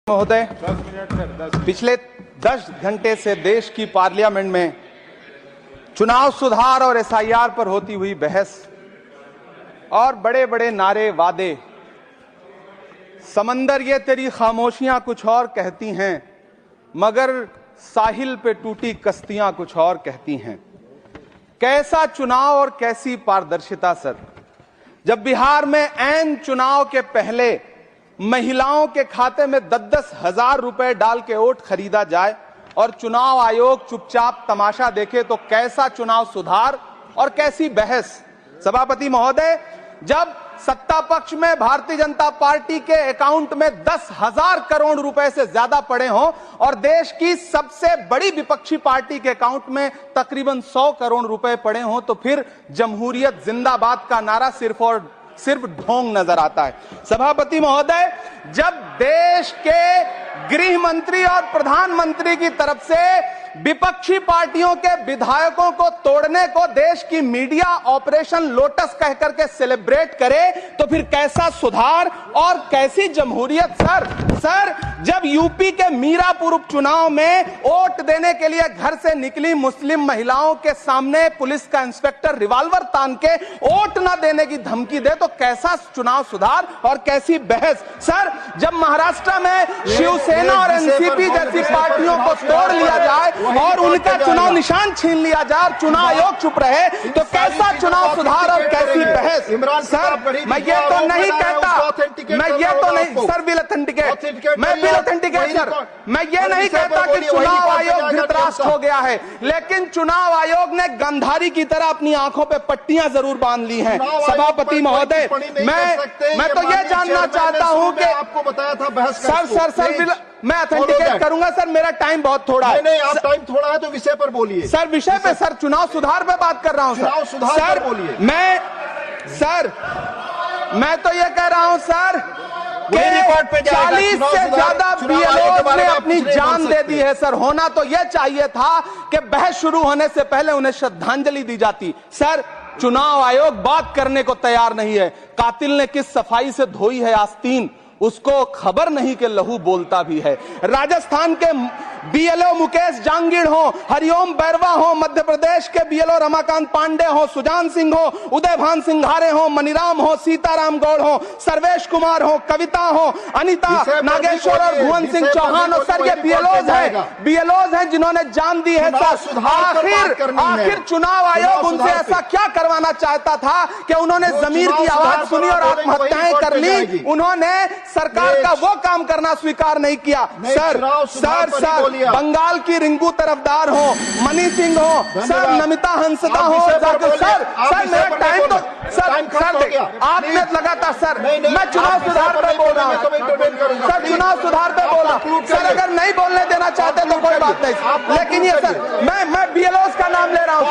महोदय, पिछले 10 घंटे से देश की पार्लियामेंट में चुनाव सुधार और एसआईआर पर होती हुई बहस और बड़े बड़े नारे वादे, समंदर ये तेरी खामोशियां कुछ और कहती हैं, मगर साहिल पे टूटी कश्तियां कुछ और कहती हैं। कैसा चुनाव और कैसी पारदर्शिता सर, जब बिहार में ऐन चुनाव के पहले महिलाओं के खाते में 10-10 हजार रुपए डाल के वोट खरीदा जाए और चुनाव आयोग चुपचाप तमाशा देखे, तो कैसा चुनाव सुधार और कैसी बहस। सभापति महोदय, जब सत्ता पक्ष में भारतीय जनता पार्टी के अकाउंट में 10,000 करोड़ रुपए से ज्यादा पड़े हों और देश की सबसे बड़ी विपक्षी पार्टी के अकाउंट में तकरीबन 100 करोड़ रुपए पड़े हों, तो फिर जमहूरियत जिंदाबाद का नारा सिर्फ ढोंग नजर आता है। सभापति महोदय, जब देश के गृह मंत्री और प्रधानमंत्री की तरफ से विपक्षी पार्टियों के विधायकों को तोड़ने को देश की मीडिया ऑपरेशन लोटस कह करके सेलिब्रेट करे, तो फिर कैसा सुधार और कैसी जमहूरियत सर, जब यूपी के मीरापुर उपचुनाव में वोट देने के लिए घर से निकली मुस्लिम महिलाओं के सामने पुलिस का इंस्पेक्टर रिवॉल्वर तान के वोट न देने की धमकी दे, तो कैसा चुनाव सुधार और कैसी बहस। सर, जब महाराष्ट्र में शिवसेना और एनसीपी जैसी पार्टियों को तोड़ लिया जाए और उनका चुनाव निशान छीन लिया जाए और चुनाव आयोग चुप रहे, तो कैसा चुनाव सुधार और कैसी बहस। सर, मैं ये तो नहीं कहता, सर विल ऑथेंटिकेट, मैं विल ऑथेंटिकेट सर, मैं ये नहीं कहता कि चुनाव आयोग धृतराष्ट्र हो गया है, लेकिन चुनाव आयोग ने गंधारी की तरह अपनी आंखों पे पट्टियां जरूर बांध ली हैं। सभापति महोदय, मैं तो ये जानना चाहता हूं कि आपको बताया था बहस सर मैं ऑथेंटिकेट करूंगा सर, मेरा टाइम बहुत थोड़ा है। नहीं, आप टाइम थोड़ा है तो विषय पर बोलिए सर, विषय पे सर, चुनाव सुधार पे बात कर रहा हूं सर, सुधार बोलिए। मैं तो ये कह रहा हूं सर, 40 से ज्यादा बीएलओ ने अपनी जान दे दी है सर। होना तो यह चाहिए था कि बहस शुरू होने से पहले उन्हें श्रद्धांजलि दी जाती। सर, चुनाव आयोग बात करने को तैयार नहीं है। कातिल ने किस सफाई से धोई है आस्तीन, उसको खबर नहीं कि लहू बोलता भी है। राजस्थान के बीएलओ मुकेश जांगीड़ हो, हरिओम बैरवा हो, मध्य प्रदेश के बीएलओ रमाकांत पांडे हो, सुजान सिंह हो, उदयभान सिंघारे हो, मनीराम हो, सीताराम गौड़ हो, सर्वेश कुमार हो, कविता हो, अनिता नागेश्वर और भुवन सिंह चौहान हो। सर, ये बीएलओज हैं जिन्होंने जान दी है सर। आखिर चुनाव आयोग उनसे ऐसा क्या करवाना चाहता था कि उन्होंने जमीर की आवाज सुनी और आत्महत्याएं कर ली। उन्होंने सरकार का वो काम करना स्वीकार नहीं किया। सर बंगाल की रिंकू तरफदार हो, मनी सिंह हो, सर नमिता हंसदा हो, सर मेरा टाइम तो सर आपने लगातार सर, मैं चुनाव सुधार पे बोल रहा हूँ सर, चुनाव सुधार पे बोल रहा हूँ सर। अगर नहीं बोलने देना चाहते तो कोई बात नहीं, लेकिन ये सर मैं बीएलओ का नाम ले रहा हूँ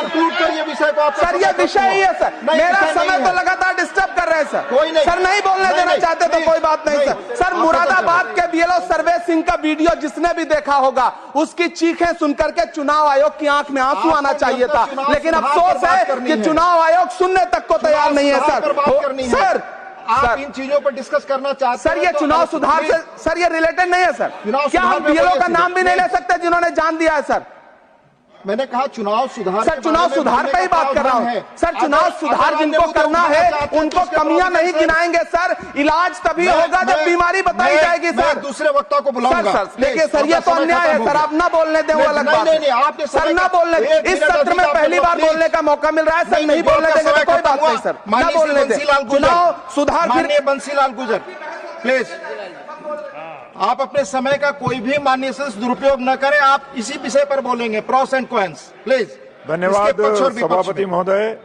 सर, ये विषय ही है सर। मेरा समय तो लगातार डिस्टर्ब कर रहे हैं सर, सर नहीं बोलने देना चाहते तो कोई बात नहीं सर। मुरादाबाद के बीएलओ सर्वेश सिंह का वीडियो जिसने भी देखा होगा, उसकी चीखें सुनकर के चुनाव आयोग की आंख में आंसू आना चाहिए था, लेकिन अफसोस है कि चुनाव आयोग सुनने तक को तैयार नहीं है सर। आप इन चीजों पर डिस्कस करना चाहते सर, ये चुनाव सुधार से सर ये रिलेटेड नहीं है सर। क्या हम बीएलओ का नाम भी नहीं ले सकते जिन्होंने जान दिया है सर? मैंने कहा चुनाव सुधार, सर चुनाव सुधार पे ही बात कर रहा हूँ सर। चुनाव सुधार जिनको करना है उनको कमियां नहीं गिनाएंगे सर। इलाज तभी होगा जब बीमारी बताई जाएगी सर। दूसरे वक्ता को बुलाऊंगा सर। देखिए सर, ये तो अन्याय है सर, आप ना बोलने दें, वो अलग बात है सर। ना बोलने, इस सत्र में पहली बार बोलने का मौका मिल रहा है सर, नहीं बोलने देंगे तो कोई बात नहीं सर, ना बोलने दें। चुनाव सुधार, माननीय बंसीलाल गुर्जर प्लीज, आप अपने समय का कोई भी माननीय से दुरुपयोग न करें। आप इसी विषय पर बोलेंगे, प्रॉस एंड कॉन्स प्लीज। धन्यवाद सभापति महोदय।